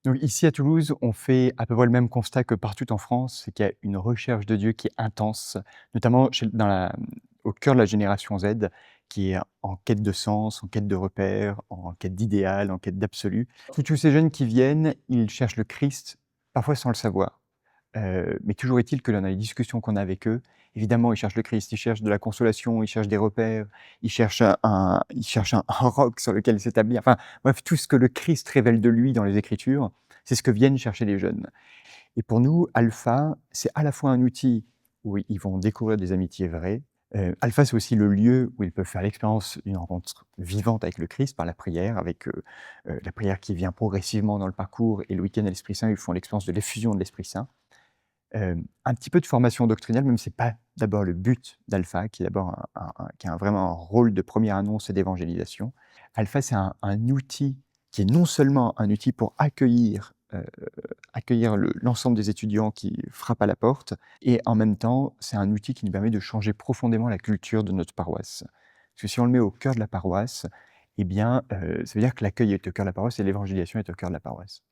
Donc ici à Toulouse, on fait à peu près le même constat que partout en France, c'est qu'il y a une recherche de Dieu qui est intense, notamment au cœur de la génération Z, qui est en quête de sens, en quête de repères, en quête d'idéal, en quête d'absolu. Tous ces jeunes qui viennent, ils cherchent le Christ, parfois sans le savoir. Mais toujours est-il que dans les discussions qu'on a avec eux, évidemment, ils cherchent le Christ, ils cherchent de la consolation, ils cherchent des repères, ils cherchent un roc sur lequel s'établir. Enfin, bref, tout ce que le Christ révèle de lui dans les Écritures, c'est ce que viennent chercher les jeunes. Et pour nous, Alpha, c'est à la fois un outil où ils vont découvrir des amitiés vraies. Alpha, c'est aussi le lieu où ils peuvent faire l'expérience d'une rencontre vivante avec le Christ par la prière, avec la prière qui vient progressivement dans le parcours, et le week-end à l'Esprit Saint, ils font l'expérience de l'effusion de l'Esprit Saint. Un petit peu de formation doctrinale, même si c'est pas d'abord le but d'Alpha, qui est d'abord qui a vraiment un rôle de première annonce et d'évangélisation. Alpha, c'est un outil qui est non seulement un outil pour accueillir l'ensemble des étudiants qui frappent à la porte, et en même temps, c'est un outil qui nous permet de changer profondément la culture de notre paroisse. Parce que si on le met au cœur de la paroisse, eh bien, ça veut dire que l'accueil est au cœur de la paroisse et l'évangélisation est au cœur de la paroisse.